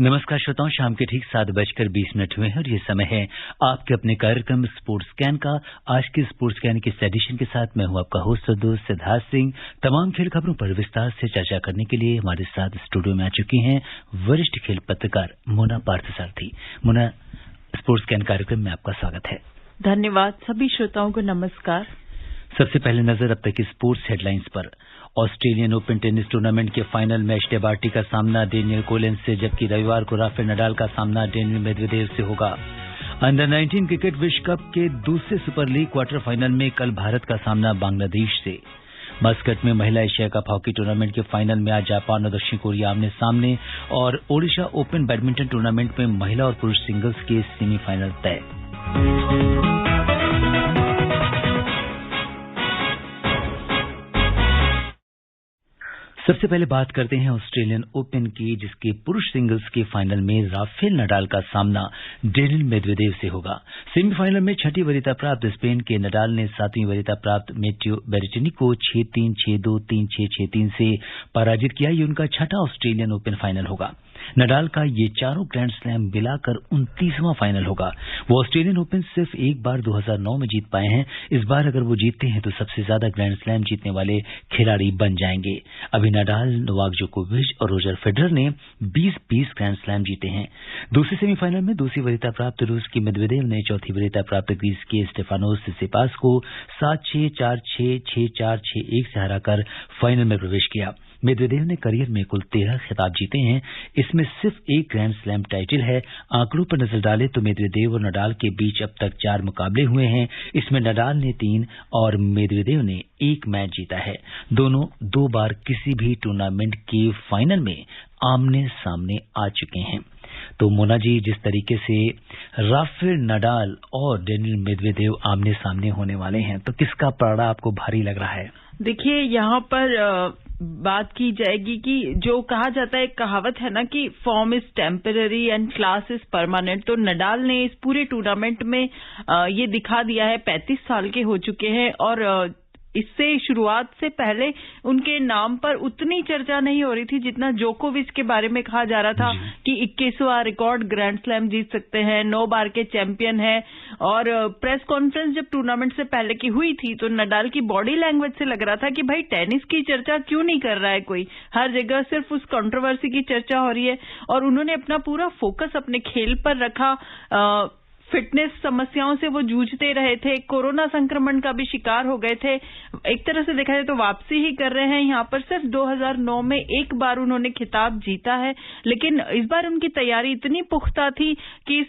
नमस्कार श्रोताओं, शाम के ठीक 7:20 हुए हैं और ये समय है आपके अपने कार्यक्रम स्पोर्ट्स स्कैन का। आज के स्पोर्ट्स स्कैन के इस एडिशन के साथ मैं हूं आपका होस्ट और दोस्त सिद्धार्थ सिंह। तमाम खेल खबरों पर विस्तार से चर्चा करने के लिए हमारे साथ स्टूडियो में आ चुकी हैं वरिष्ठ खेल पत्रकार मोना पार्थसारथी। मोना, स्पोर्ट्स स्कैन कार्यक्रम में आपका स्वागत है। धन्यवाद। सभी श्रोताओं को नमस्कार। सबसे पहले नजर अब तक की स्पोर्ट्स हेडलाइंस पर। ऑस्ट्रेलियन ओपन टेनिस टूर्नामेंट के फाइनल में एशले बार्टी का सामना डेनियल कोलिन्स से, जबकि रविवार को राफेल नडाल का सामना डेनियल मेदवेदेव से होगा। अंडर 19 क्रिकेट विश्व कप के दूसरे सुपर लीग क्वार्टर फाइनल में कल भारत का सामना बांग्लादेश से। मस्कट में महिला एशिया कप हॉकी टूर्नामेंट के फाइनल में आज जापान और दक्षिण कोरिया आमने सामने, और ओडिशा ओपन बैडमिंटन टूर्नामेंट में महिला और पुरुष सिंगल्स के सेमीफाइनल तय। सबसे पहले बात करते हैं ऑस्ट्रेलियन ओपन की, जिसके पुरुष सिंगल्स के फाइनल में राफेल नडाल का सामना डेनियल मेदवेदेव से होगा। सेमीफाइनल में छठी वरीयता प्राप्त स्पेन के नडाल ने 7वीं वरीयता प्राप्त मैटेओ बेरेटिनी को 6-3, 6-2, 3-6, 6-3 से पराजित किया। ये उनका छठा ऑस्ट्रेलियन ओपन फाइनल होगा। नडाल का ये चारों ग्रैंड स्लैम मिलाकर 29वां फाइनल होगा। वो ऑस्ट्रेलियन ओपन सिर्फ एक बार 2009 में जीत पाए हैं। इस बार अगर वो जीतते हैं तो सबसे ज्यादा ग्रैंड स्लैम जीतने वाले खिलाड़ी बन जाएंगे। अभी नडाल, नोवाक जोकोविच और रोजर फेडरर ने 20-20 ग्रैंड स्लैम जीते हैं। दूसरे सेमीफाइनल में दूसरी वरीयता प्राप्त रूस की मेदवेदेव ने चौथी वरीयता प्राप्त ग्रीस के स्टेफानोस सिसिपास को 7-6, 4-6, 6-4, 6-1 से हराकर फाइनल में प्रवेश किया। मेदवेदेव ने करियर में कुल 13 खिताब जीते हैं। इसमें सिर्फ एक ग्रैंड स्लैम टाइटल है। आंकड़ों पर नजर डालें तो मेदवेदेव और नडाल के बीच अब तक 4 मुकाबले हुए हैं। इसमें नडाल ने 3 और मेदवेदेव ने 1 मैच जीता है। दोनों 2 बार किसी भी टूर्नामेंट के फाइनल में आमने सामने आ चुके हैं। तो मोना जी, जिस तरीके से राफेल नडाल और डेनियल मेदवेदेव आमने सामने होने वाले हैं, तो किसका पलड़ा आपको भारी लग रहा है? देखिए, यहाँ पर बात की जाएगी कि जो कहा जाता है, एक कहावत है ना कि form is temporary and class is permanent. तो नडाल ने इस पूरे टूर्नामेंट में ये दिखा दिया है। 35 साल के हो चुके हैं और इससे शुरुआत से पहले उनके नाम पर उतनी चर्चा नहीं हो रही थी जितना जोकोविच के बारे में कहा जा रहा था कि 21वां रिकॉर्ड ग्रैंड स्लैम जीत सकते हैं, 9 बार के चैंपियन है। और प्रेस कॉन्फ्रेंस जब टूर्नामेंट से पहले की हुई थी तो नडाल की बॉडी लैंग्वेज से लग रहा था कि भाई टेनिस की चर्चा क्यों नहीं कर रहा है कोई, हर जगह सिर्फ उस कंट्रोवर्सी की चर्चा हो रही है। और उन्होंने अपना पूरा फोकस अपने खेल पर रखा। फिटनेस समस्याओं से वो जूझते रहे थे, कोरोना संक्रमण का भी शिकार हो गए थे। एक तरह से देखा जाए तो वापसी ही कर रहे हैं यहाँ पर। सिर्फ 2009 में एक बार उन्होंने खिताब जीता है, लेकिन इस बार उनकी तैयारी इतनी पुख्ता थी कि इस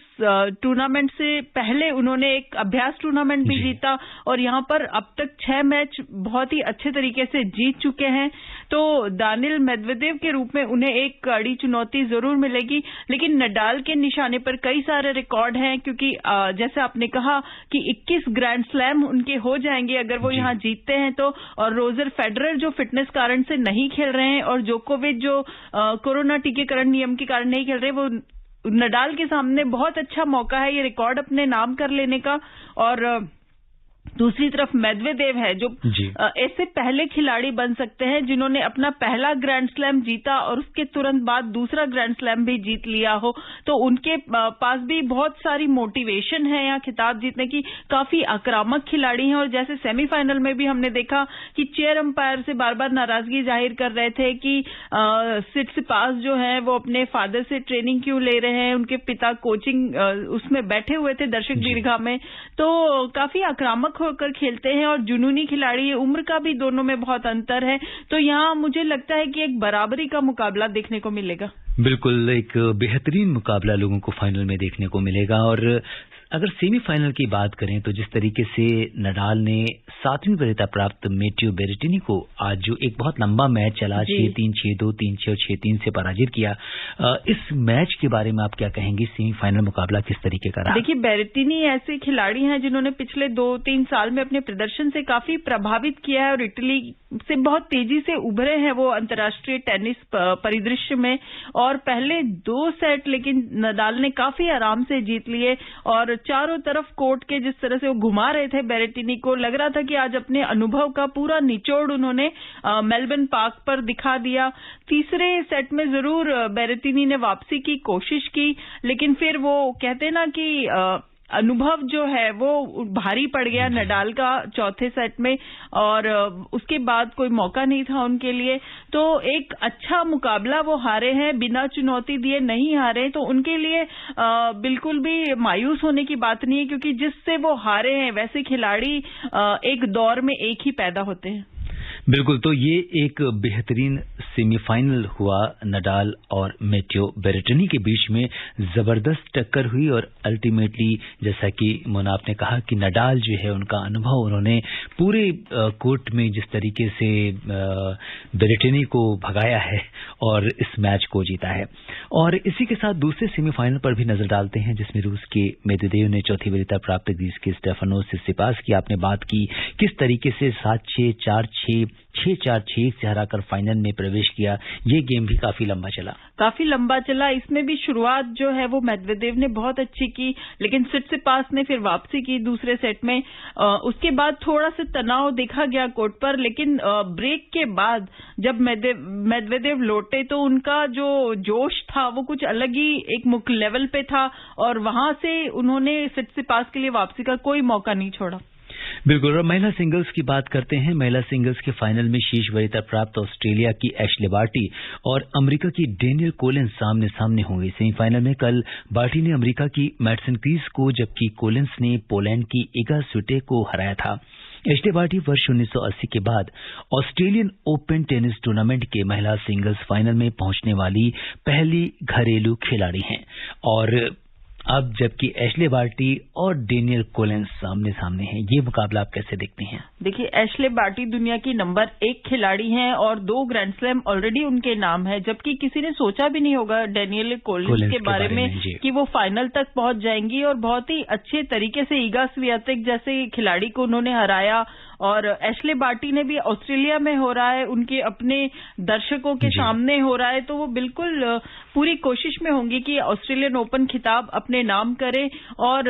टूर्नामेंट से पहले उन्होंने एक अभ्यास टूर्नामेंट भी जीता और यहाँ पर अब तक 6 मैच बहुत ही अच्छे तरीके से जीत चुके हैं। तो डेनियल मेदवेदेव के रूप में उन्हें एक कड़ी चुनौती जरूर मिलेगी, लेकिन नडाल के निशाने पर कई सारे रिकॉर्ड हैं, क्योंकि जैसे आपने कहा कि 21 ग्रैंड स्लैम उनके हो जाएंगे अगर वो यहाँ जीतते हैं तो। और रोजर फेडरर जो फिटनेस कारण से नहीं खेल रहे हैं और जोकोविच जो कोरोना टीकाकरण नियम के कारण नहीं खेल रहे, वो नडाल के सामने बहुत अच्छा मौका है ये रिकॉर्ड अपने नाम कर लेने का। और दूसरी तरफ मेदवेदेव है जो ऐसे पहले खिलाड़ी बन सकते हैं जिन्होंने अपना पहला ग्रैंड स्लैम जीता और उसके तुरंत बाद दूसरा ग्रैंड स्लैम भी जीत लिया हो। तो उनके पास भी बहुत सारी मोटिवेशन है यहाँ खिताब जीतने की। काफी आक्रामक खिलाड़ी हैं और जैसे सेमीफाइनल में भी हमने देखा कि चेयर अंपायर से बार बार नाराजगी जाहिर कर रहे थे कि सिटसिपास जो है वो अपने फादर से ट्रेनिंग क्यों ले रहे हैं, उनके पिता कोचिंग उसमें बैठे हुए थे दर्शक दीर्घा में। तो काफी आक्रामक होकर खेलते हैं और जुनूनी खिलाड़ी, उम्र का भी दोनों में बहुत अंतर है। तो यहाँ मुझे लगता है कि एक बराबरी का मुकाबला देखने को मिलेगा। बिल्कुल, एक बेहतरीन मुकाबला लोगों को फाइनल में देखने को मिलेगा। और अगर सेमीफाइनल की बात करें तो जिस तरीके से नडाल ने 7वीं वरीयता प्राप्त मैटेओ बेरेटिनी को आज जो एक बहुत लंबा मैच चला 6-3, 6-2, 3-6 और 6-3 से पराजित किया, इस मैच के बारे में आप क्या कहेंगे? सेमीफाइनल मुकाबला किस तरीके का रहा? देखिए, बेरेटिनी ऐसे खिलाड़ी हैं जिन्होंने पिछले 2-3 साल में अपने प्रदर्शन से काफी प्रभावित किया है और इटली से बहुत तेजी से उभरे हैं वो अंतर्राष्ट्रीय टेनिस परिदृश्य में। और पहले 2 सेट लेकिन नडाल ने काफी आराम से जीत लिए और चारों तरफ कोर्ट के जिस तरह से वो घुमा रहे थे बेरेटिनी को, लग रहा था कि आज अपने अनुभव का पूरा निचोड़ उन्होंने मेलबर्न पार्क पर दिखा दिया। तीसरे सेट में जरूर बेरेटिनी ने वापसी की कोशिश की, लेकिन फिर वो कहते हैं ना कि अनुभव जो है वो भारी पड़ गया नडाल का चौथे सेट में, और उसके बाद कोई मौका नहीं था उनके लिए। तो एक अच्छा मुकाबला वो हारे हैं, बिना चुनौती दिए नहीं हारे, तो उनके लिए बिल्कुल भी मायूस होने की बात नहीं है, क्योंकि जिससे वो हारे हैं वैसे खिलाड़ी एक दौर में एक ही पैदा होते हैं। बिल्कुल, तो ये एक बेहतरीन सेमीफाइनल हुआ नडाल और मैटेओ बेरेटिनी के बीच में, जबरदस्त टक्कर हुई और अल्टीमेटली जैसा कि मोना आपने कहा कि नडाल जो है उनका अनुभव, उन्होंने पूरे कोर्ट में जिस तरीके से बेरेटिनी को भगाया है और इस मैच को जीता है। और इसी के साथ दूसरे सेमीफाइनल पर भी नजर डालते हैं, जिसमें रूस के मेदवेदेव ने चौथी वरीयता प्राप्त ग्रीस के स्टेफानोस सिसिपास की आपने बात की, किस तरीके से 7-6, 4-6, 6-4, 6 से हराकर फाइनल में प्रवेश किया। ये गेम भी काफी लंबा चला। इसमें भी शुरुआत जो है वो मेदवेदेव ने बहुत अच्छी की, लेकिन सिसिपास ने फिर वापसी की दूसरे सेट में। उसके बाद थोड़ा सा तनाव देखा गया कोर्ट पर, लेकिन ब्रेक के बाद जब मेदवेदेव लौटे तो उनका जो जोश था वो कुछ अलग ही एक मुख्य लेवल पे था, और वहां से उन्होंने सिसिपास के लिए वापसी का कोई मौका नहीं छोड़ा। बिल्कुल, और महिला सिंगल्स की बात करते हैं। महिला सिंगल्स के फाइनल में शीर्ष वरीयता प्राप्त ऑस्ट्रेलिया की एशले बार्टी और अमेरिका की डेनियल कोलिंस सामने सामने होंगे। सेमीफाइनल में कल बार्टी ने अमेरिका की मैडिसन कीज को, जबकि कोलिंस ने पोलैंड की इगा स्विटेक को हराया था। एशले बार्टी वर्ष 1980 के बाद ऑस्ट्रेलियन ओपन टेनिस टूर्नामेंट के महिला सिंगल्स फाइनल में पहुंचने वाली पहली घरेलू खिलाड़ी हैं। और अब जबकि एशले बार्टी और डेनियल कोलिंस सामने सामने हैं, ये मुकाबला आप कैसे देखते हैं? देखिए, एशले बार्टी दुनिया की नंबर 1 खिलाड़ी हैं और 2 ग्रैंड स्लैम ऑलरेडी उनके नाम है, जबकि किसी ने सोचा भी नहीं होगा डेनियल कोलिंस के बारे में कि वो फाइनल तक पहुंच जाएंगी। और बहुत ही अच्छे तरीके से इगा स्वियातेक जैसे खिलाड़ी को उन्होंने हराया। और एशले बार्टी ने भी ऑस्ट्रेलिया में हो रहा है, उनके अपने दर्शकों के सामने हो रहा है, तो वो बिल्कुल पूरी कोशिश में होंगी कि ऑस्ट्रेलियन ओपन खिताब अपने नाम करे। और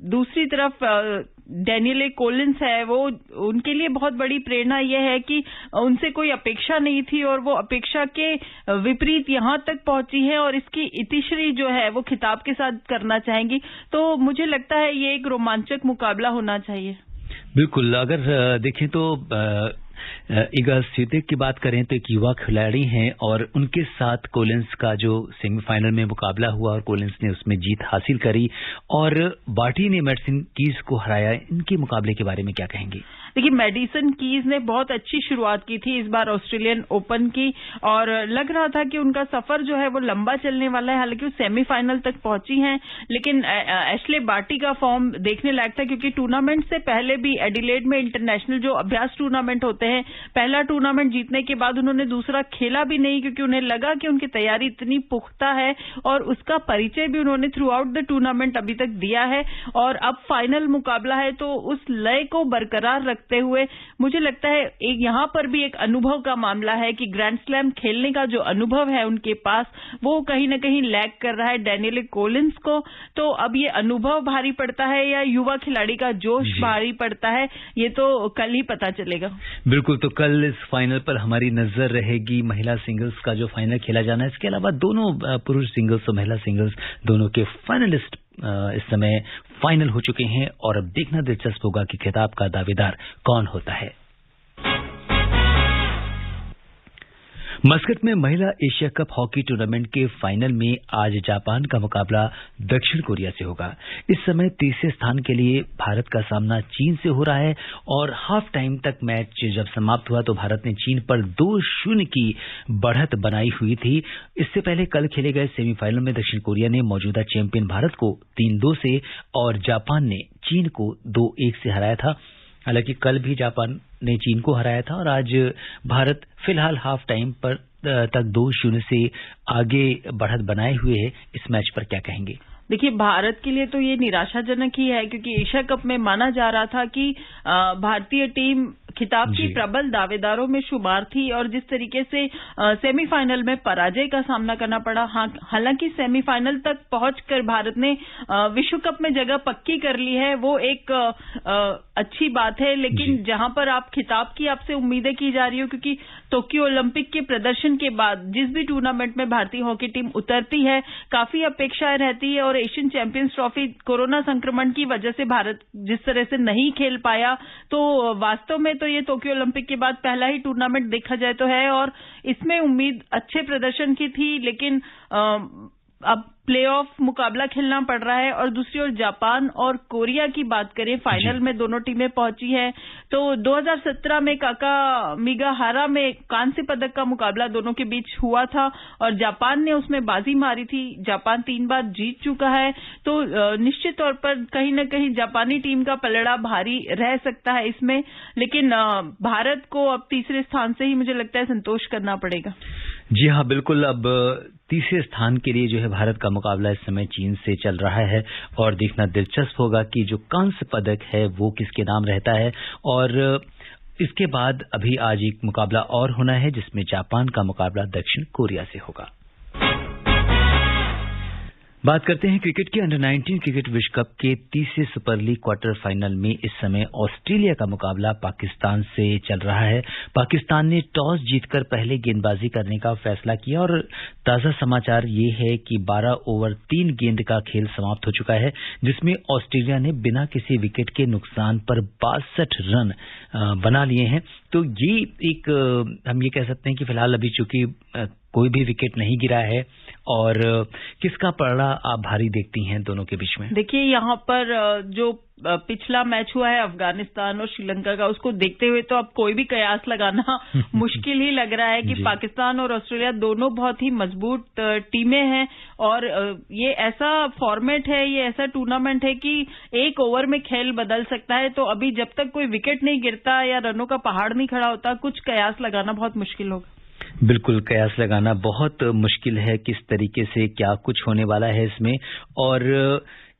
दूसरी तरफ डेनियल कोलिंस है, वो उनके लिए बहुत बड़ी प्रेरणा यह है कि उनसे कोई अपेक्षा नहीं थी और वो अपेक्षा के विपरीत यहां तक पहुंची है और इसकी इतिश्री जो है वो खिताब के साथ करना चाहेंगी। तो मुझे लगता है ये एक रोमांचक मुकाबला होना चाहिए। बिल्कुल, अगर देखें तो इगा स्वियातेक की बात करें तो एक युवा खिलाड़ी हैं और उनके साथ कोलिंस का जो सेमीफाइनल में मुकाबला हुआ और कोलिंस ने उसमें जीत हासिल करी और बार्टी ने मैडिसन कीज को हराया। इनके मुकाबले के बारे में क्या कहेंगे? देखिए, मैडिसन कीज ने बहुत अच्छी शुरुआत की थी इस बार ऑस्ट्रेलियन ओपन की, और लग रहा था कि उनका सफर जो है वो लंबा चलने वाला है। हालांकि वो सेमीफाइनल तक पहुंची हैं, लेकिन एशले बार्टी का फॉर्म देखने लायक था, क्योंकि टूर्नामेंट से पहले भी एडिलेड में इंटरनेशनल जो अभ्यास टूर्नामेंट होते हैं, पहला टूर्नामेंट जीतने के बाद उन्होंने दूसरा खेला भी नहीं, क्योंकि उन्हें लगा कि उनकी तैयारी इतनी पुख्ता है और उसका परिचय भी उन्होंने थ्रू आउट द टूर्नामेंट अभी तक दिया है। और अब फाइनल मुकाबला है, तो उस लय को बरकरार रखते हुए मुझे लगता है एक यहां पर भी एक अनुभव का मामला है कि ग्रैंड स्लैम खेलने का जो अनुभव है उनके पास, वो कहीं ना कहीं लैग कर रहा है डेनियल कोलिंस को। तो अब ये अनुभव भारी पड़ता है या युवा खिलाड़ी का जोश भारी पड़ता है, ये तो कल ही पता चलेगा। बिल्कुल, तो कल इस फाइनल पर हमारी नजर रहेगी। महिला सिंगल्स का जो फाइनल खेला जाना है, इसके अलावा दोनों पुरुष सिंगल्स और महिला सिंगल्स दोनों के फाइनलिस्ट इस समय फाइनल हो चुके हैं और अब देखना दिलचस्प होगा कि खिताब का दावेदार कौन होता है। मस्कट में महिला एशिया कप हॉकी टूर्नामेंट के फाइनल में आज जापान का मुकाबला दक्षिण कोरिया से होगा। इस समय तीसरे स्थान के लिए भारत का सामना चीन से हो रहा है और हाफ टाइम तक मैच जब समाप्त हुआ तो भारत ने चीन पर 2-0 की बढ़त बनाई हुई थी। इससे पहले कल खेले गए सेमीफाइनल में दक्षिण कोरिया ने मौजूदा चैंपियन भारत को 3-2 से और जापान ने चीन को 2-1 से हराया था। हालांकि कल भी जापान ने चीन को हराया था और आज भारत फिलहाल हाफ टाइम पर तक 2-0 से आगे बढ़त बनाए हुए है। इस मैच पर क्या कहेंगे? देखिए, भारत के लिए तो ये निराशाजनक ही है, क्योंकि एशिया कप में माना जा रहा था कि भारतीय टीम खिताब की प्रबल दावेदारों में शुमार थी और जिस तरीके से सेमीफाइनल में पराजय का सामना करना पड़ा। हालांकि सेमीफाइनल तक पहुंचकर भारत ने विश्व कप में जगह पक्की कर ली है, वो एक अच्छी बात है। लेकिन जहां पर आप खिताब की आपसे उम्मीदें की जा रही हो, क्योंकि टोक्यो ओलंपिक के प्रदर्शन के बाद जिस भी टूर्नामेंट में भारतीय हॉकी टीम उतरती है काफी अपेक्षाएं रहती है, और एशियन चैंपियंस ट्रॉफी कोरोना संक्रमण की वजह से भारत जिस तरह से नहीं खेल पाया, तो वास्तव में तो ये टोक्यो ओलंपिक के बाद पहला ही टूर्नामेंट देखा जाए तो है, और इसमें उम्मीद अच्छे प्रदर्शन की थी। लेकिन अब प्लेऑफ मुकाबला खेलना पड़ रहा है। और दूसरी ओर जापान और कोरिया की बात करें, फाइनल में दोनों टीमें पहुंची है। तो 2017 में काकामिगाहारा में कांस्य पदक का मुकाबला दोनों के बीच हुआ था और जापान ने उसमें बाजी मारी थी। जापान 3 बार जीत चुका है, तो निश्चित तौर पर कहीं न कहीं जापानी टीम का पलड़ा भारी रह सकता है इसमें। लेकिन भारत को अब तीसरे स्थान से ही मुझे लगता है संतोष करना पड़ेगा। जी हाँ, बिल्कुल। अब तीसरे स्थान के लिए जो है भारत का मुकाबला इस समय चीन से चल रहा है और देखना दिलचस्प होगा कि जो कांस्य पदक है वो किसके नाम रहता है। और इसके बाद अभी आज एक मुकाबला और होना है जिसमें जापान का मुकाबला दक्षिण कोरिया से होगा। बात करते हैं क्रिकेट के। अंडर 19 क्रिकेट विश्व कप के तीसरे सुपर लीग क्वार्टर फाइनल में इस समय ऑस्ट्रेलिया का मुकाबला पाकिस्तान से चल रहा है। पाकिस्तान ने टॉस जीतकर पहले गेंदबाजी करने का फैसला किया और ताजा समाचार ये है कि 12 ओवर 3 गेंद का खेल समाप्त हो चुका है, जिसमें ऑस्ट्रेलिया ने बिना किसी विकेट के नुकसान पर 62 रन बना लिए हैं। तो ये एक हम ये कह सकते हैं कि फिलहाल अभी चूंकि कोई भी विकेट नहीं गिरा है, और किसका पलड़ा आप भारी देखती हैं दोनों के बीच में? देखिए, यहाँ पर जो पिछला मैच हुआ है अफगानिस्तान और श्रीलंका का, उसको देखते हुए तो अब कोई भी कयास लगाना मुश्किल ही लग रहा है कि पाकिस्तान और ऑस्ट्रेलिया दोनों बहुत ही मजबूत टीमें हैं। और ये ऐसा फॉर्मेट है, ये ऐसा टूर्नामेंट है कि एक ओवर में खेल बदल सकता है। तो अभी जब तक कोई विकेट नहीं गिरता या रनों का पहाड़ नहीं खड़ा होता, कुछ कयास लगाना बहुत मुश्किल होगा। बिल्कुल, कयास लगाना बहुत मुश्किल है किस तरीके से क्या कुछ होने वाला है इसमें। और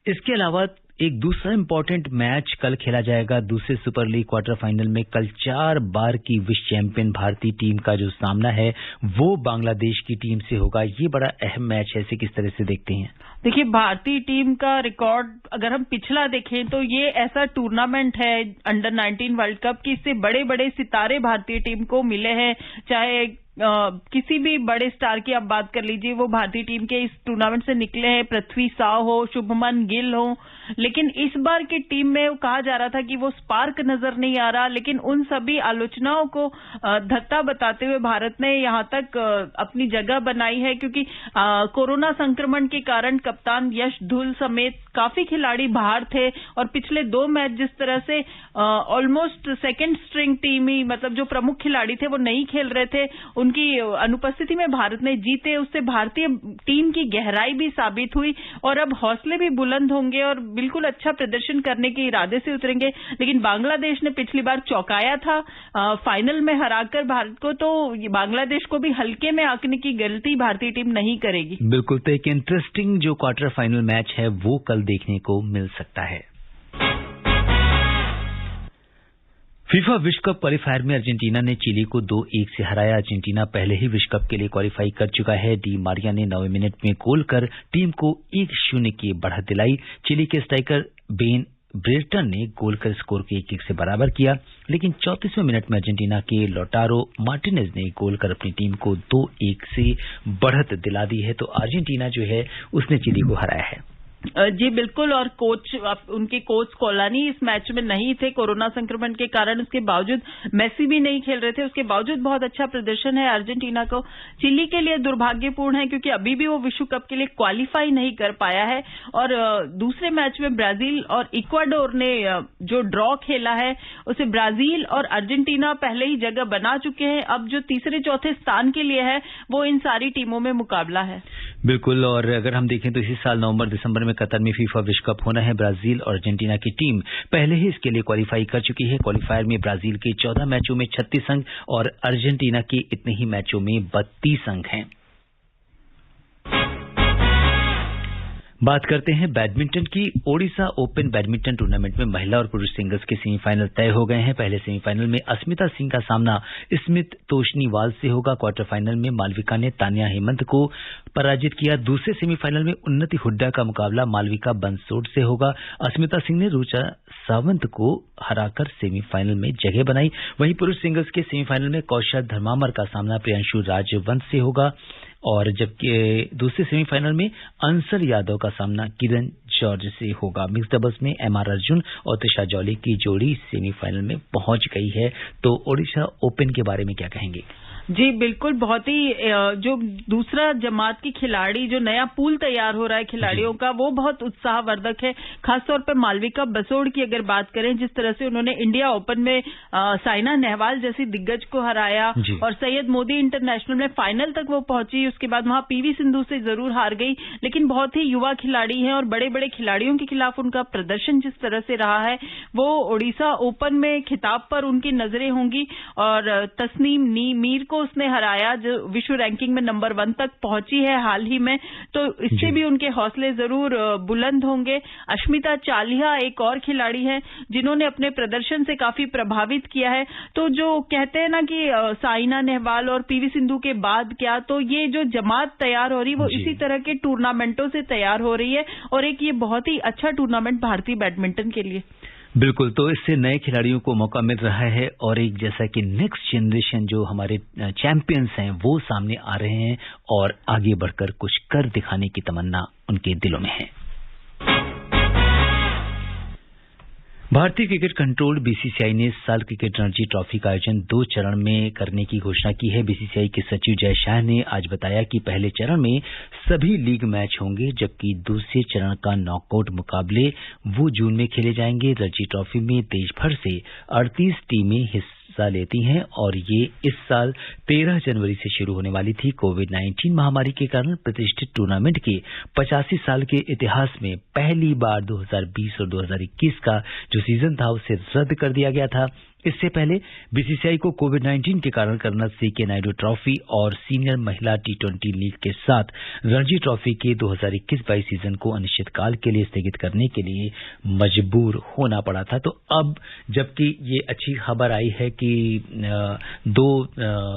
इसके अलावा एक दूसरा इंपॉर्टेंट मैच कल खेला जाएगा दूसरे सुपर लीग क्वार्टर फाइनल में। कल 4 बार की विश्व चैंपियन भारतीय टीम का जो सामना है वो बांग्लादेश की टीम से होगा। ये बड़ा अहम मैच है, इसे किस तरह से देखते हैं? देखिए, भारतीय टीम का रिकॉर्ड अगर हम पिछला देखें तो ये ऐसा टूर्नामेंट है अंडर 19 वर्ल्ड कप की, इससे बड़े बड़े सितारे भारतीय टीम को मिले हैं। चाहे किसी भी बड़े स्टार की आप बात कर लीजिए, वो भारतीय टीम के इस टूर्नामेंट से निकले हैं। पृथ्वी शाह हो, शुभमन गिल हो, लेकिन इस बार की टीम में कहा जा रहा था कि वो स्पार्क नजर नहीं आ रहा। लेकिन उन सभी आलोचनाओं को धत्ता बताते हुए भारत ने यहां तक अपनी जगह बनाई है, क्योंकि कोरोना संक्रमण के कारण कप्तान यश धुल समेत काफी खिलाड़ी बाहर थे और पिछले 2 मैच जिस तरह से ऑलमोस्ट सेकेंड स्ट्रिंग टीम ही, मतलब जो प्रमुख खिलाड़ी थे वो नहीं खेल रहे थे, उनकी अनुपस्थिति में भारत ने जीते। उससे भारतीय टीम की गहराई भी साबित हुई और अब हौसले भी बुलंद होंगे और बिल्कुल अच्छा प्रदर्शन करने के इरादे से उतरेंगे। लेकिन बांग्लादेश ने पिछली बार चौंकाया था फाइनल में हराकर भारत को, तो बांग्लादेश को भी हल्के में आंकने की गलती भारतीय टीम नहीं करेगी। बिल्कुल, तो एक इंटरेस्टिंग जो क्वार्टर फाइनल मैच है वो कल देखने को मिल सकता है। फीफा विश्व कप क्वालीफायर में अर्जेंटीना ने चिली को 2-1 से हराया। अर्जेंटीना पहले ही विश्व कप के लिए क्वालीफाई कर चुका है। डी मारिया ने 9वें मिनट में गोल कर टीम को 1-0 की बढ़त दिलाई। चिली के स्ट्राइकर बेन ब्रेटन ने गोल कर स्कोर को 1-1 से बराबर किया, लेकिन 34वें मिनट में अर्जेंटीना के लोटारो मार्टिनेज ने गोल कर अपनी टीम को 2-1 से बढ़त दिला दी है। तो अर्जेंटीना जो है उसने चिली को हराया है। जी बिल्कुल, और उनके कोच स्कोलानी इस मैच में नहीं थे कोरोना संक्रमण के कारण। उसके बावजूद मेसी भी नहीं खेल रहे थे, उसके बावजूद बहुत अच्छा प्रदर्शन है अर्जेंटीना को। चिली के लिए दुर्भाग्यपूर्ण है क्योंकि अभी भी वो विश्व कप के लिए क्वालिफाई नहीं कर पाया है। और दूसरे मैच में ब्राजील और इक्वाडोर ने जो ड्रॉ खेला है उसे ब्राजील और अर्जेंटीना पहले ही जगह बना चुके हैं। अब जो तीसरे चौथे स्थान के लिए है वो इन सारी टीमों में मुकाबला है। बिल्कुल, और अगर हम देखें तो इसी साल नवंबर दिसंबर में कतर में फीफा विश्व कप होना है। ब्राजील और अर्जेंटीना की टीम पहले ही इसके लिए क्वालीफाई कर चुकी है। क्वालीफायर में ब्राजील के 14 मैचों में 36 अंक और अर्जेंटीना के इतने ही मैचों में 32 अंक हैं। बात करते हैं बैडमिंटन की। ओडिशा ओपन बैडमिंटन टूर्नामेंट में महिला और पुरुष सिंगल्स के सेमीफाइनल तय हो गए हैं। पहले सेमीफाइनल में अस्मिता सिंह का सामना स्मित तोशनीवाल से होगा। क्वार्टर फाइनल में मालविका ने तान्या हेमंत को पराजित किया। दूसरे सेमीफाइनल में उन्नति हुड्डा का मुकाबला मालविका बंसोड से होगा। अस्मिता सिंह ने रुचा सावंत को हराकर सेमीफाइनल में जगह बनाई। वहीं पुरुष सिंगल्स के सेमीफाइनल में कौशल धर्मामर का सामना प्रियांशु राजवंश से होगा और जबकि दूसरे सेमीफाइनल में अंसर यादव का सामना किरण जॉर्ज से होगा। मिक्स डबल्स में एमआर अर्जुन और त्रिशा जौली की जोड़ी सेमीफाइनल में पहुंच गई है। तो ओडिशा ओपन के बारे में क्या कहेंगे? जी बिल्कुल, बहुत ही जो दूसरा जमात की खिलाड़ी, जो नया पूल तैयार हो रहा है खिलाड़ियों का, वो बहुत उत्साहवर्धक है। खासतौर पर मालविका बंसोड की अगर बात करें, जिस तरह से उन्होंने इंडिया ओपन में साइना नेहवाल जैसी दिग्गज को हराया और सैयद मोदी इंटरनेशनल में फाइनल तक वो पहुंची। उसके बाद वहां पीवी सिंधु से जरूर हार गई, लेकिन बहुत ही युवा खिलाड़ी हैं और बड़े बड़े खिलाड़ियों के खिलाफ उनका प्रदर्शन जिस तरह से रहा है, वो ओडिशा ओपन में खिताब पर उनकी नजरें होंगी। और तस्नीम मीर को उसने हराया, जो विश्व रैंकिंग में नंबर 1 तक पहुंची है हाल ही में, तो इससे भी उनके हौसले जरूर बुलंद होंगे। अश्मिता चालिहा एक और खिलाड़ी है जिन्होंने अपने प्रदर्शन से काफी प्रभावित किया है। तो जो कहते हैं ना कि साइना नेहवाल और पीवी सिंधु के बाद क्या, तो ये जो जमात तैयार हो रही वो इसी तरह के टूर्नामेंटों से तैयार हो रही है और एक ये बहुत ही अच्छा टूर्नामेंट भारतीय बैडमिंटन के लिए। बिल्कुल, तो इससे नए खिलाड़ियों को मौका मिल रहा है और एक जैसा कि नेक्स्ट जनरेशन जो हमारे चैंपियंस हैं वो सामने आ रहे हैं और आगे बढ़कर कुछ कर दिखाने की तमन्ना उनके दिलों में है। भारतीय क्रिकेट कंट्रोल बीसीसीआई ने इस साल क्रिकेट रणजी ट्रॉफी का आयोजन 2 चरण में करने की घोषणा की है। बीसीसीआई के सचिव जय शाह ने आज बताया कि पहले चरण में सभी लीग मैच होंगे, जबकि दूसरे चरण का नॉकआउट मुकाबले वो जून में खेले जाएंगे। रणजी ट्रॉफी में देश भर से 38 टीमें हिस्सा लेती हैं और ये इस साल 13 जनवरी से शुरू होने वाली थी। कोविड-19 महामारी के कारण प्रतिष्ठित टूर्नामेंट के 85 साल के इतिहास में पहली बार 2020 और 2021 का जो सीजन था उसे रद्द कर दिया गया था। इससे पहले बीसीसीआई को कोविड-19 के कारण कर्नल सीके नायडू ट्रॉफी और सीनियर महिला टी20 लीग के साथ रणजी ट्रॉफी के 2021-22 सीजन को अनिश्चितकाल के लिए स्थगित करने के लिए मजबूर होना पड़ा था। तो अब जबकि ये अच्छी खबर आई है कि 2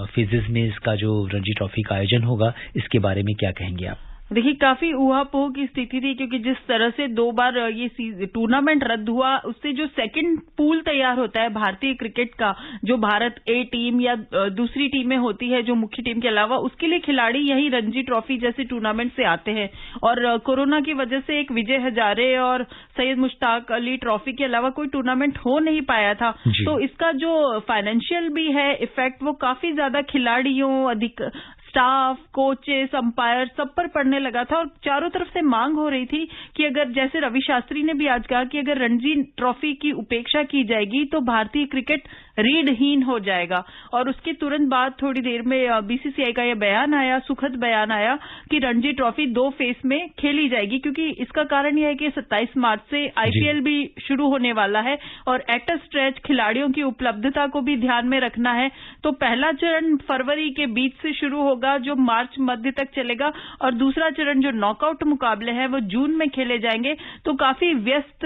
फेजेस में इसका जो रणजी ट्रॉफी का आयोजन होगा, इसके बारे में क्या कहेंगे आप? देखिए, काफी ऊहापोह की स्थिति थी, क्योंकि जिस तरह से 2 बार ये टूर्नामेंट रद्द हुआ, उससे जो सेकंड पूल तैयार होता है भारतीय क्रिकेट का, जो भारत ए टीम या दूसरी टीमें होती है जो मुख्य टीम के अलावा, उसके लिए खिलाड़ी यही रणजी ट्रॉफी जैसे टूर्नामेंट से आते हैं। और कोरोना की वजह से एक विजय हजारे और सैयद मुश्ताक अली ट्रॉफी के अलावा कोई टूर्नामेंट हो नहीं पाया था। तो इसका जो फाइनेंशियल भी है इफेक्ट, वो काफी ज्यादा खिलाड़ियों, अधिक स्टाफ, कोचेस, अंपायर सब पर पड़ने लगा था और चारों तरफ से मांग हो रही थी कि अगर, जैसे रवि शास्त्री ने भी आज कहा कि अगर रणजी ट्रॉफी की उपेक्षा की जाएगी तो भारतीय क्रिकेट रीढ़हीन हो जाएगा। और उसके तुरंत बाद थोड़ी देर में बीसीसीआई का यह बयान आया, सुखद बयान आया कि रणजी ट्रॉफी 2 फेज में खेली जाएगी, क्योंकि इसका कारण यह है कि 27 मार्च से आईपीएल भी शुरू होने वाला है और एट अ स्ट्रेच खिलाड़ियों की उपलब्धता को भी ध्यान में रखना है। तो पहला चरण फरवरी के बीच से शुरू होगा, जो मार्च मध्य तक चलेगा, और दूसरा चरण जो नॉकआउट मुकाबले हैं वो जून में खेले जाएंगे। तो काफी व्यस्त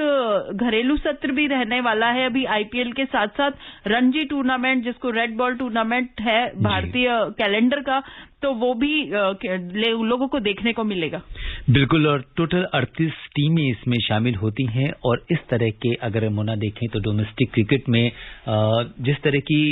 घरेलू सत्र भी रहने वाला है अभी आईपीएल के साथ साथ रणजी टूर्नामेंट, जिसको रेड बॉल टूर्नामेंट है भारतीय कैलेंडर का, तो वो भी लोगों को देखने को मिलेगा। बिल्कुल, और टोटल 38 टीमें इसमें शामिल होती हैं और इस तरह के अगर हम ना देखें तो डोमेस्टिक क्रिकेट में जिस तरह की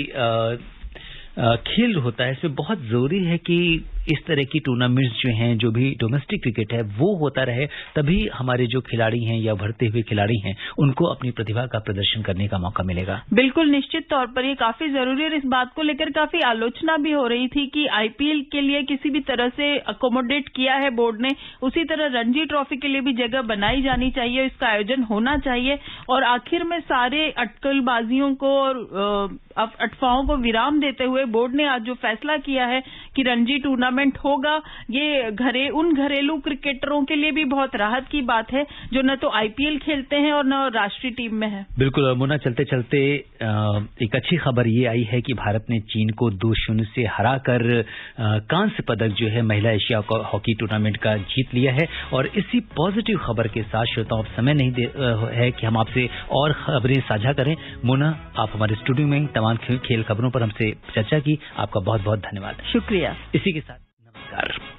खेल होता है, इसमें बहुत जरूरी है कि इस तरह की टूर्नामेंट्स जो हैं, जो भी डोमेस्टिक क्रिकेट है वो होता रहे, तभी हमारे जो खिलाड़ी हैं या भरते हुए खिलाड़ी हैं उनको अपनी प्रतिभा का प्रदर्शन करने का मौका मिलेगा। बिल्कुल, निश्चित तौर पर ये काफी जरूरी है। इस बात को लेकर काफी आलोचना भी हो रही थी कि आईपीएल के लिए किसी भी तरह से अकोमोडेट किया है बोर्ड ने, उसी तरह रणजी ट्रॉफी के लिए भी जगह बनाई जानी चाहिए, इसका आयोजन होना चाहिए। और आखिर में सारे अटकलबाजियों को और अफवाहों को विराम देते हुए बोर्ड ने आज जो फैसला किया है कि रणजी टूर्नामेंट टूर्नामेंट होगा, ये उन घरेलू क्रिकेटरों के लिए भी बहुत राहत की बात है जो न तो आईपीएल खेलते हैं और न राष्ट्रीय टीम में है। बिल्कुल मुन्ना, चलते चलते एक अच्छी खबर ये आई है कि भारत ने चीन को 2-0 से हराकर कांस्य पदक जो है महिला एशिया हॉकी टूर्नामेंट का जीत लिया है। और इसी पॉजिटिव खबर के साथ श्रोताओं, अब समय नहीं है कि हम आपसे और खबरें साझा करें। मुन्ना, आप हमारे स्टूडियो में तमाम खेल खबरों पर हमसे चर्चा की, आपका बहुत बहुत धन्यवाद। शुक्रिया। इसी के साथ नमस्कार।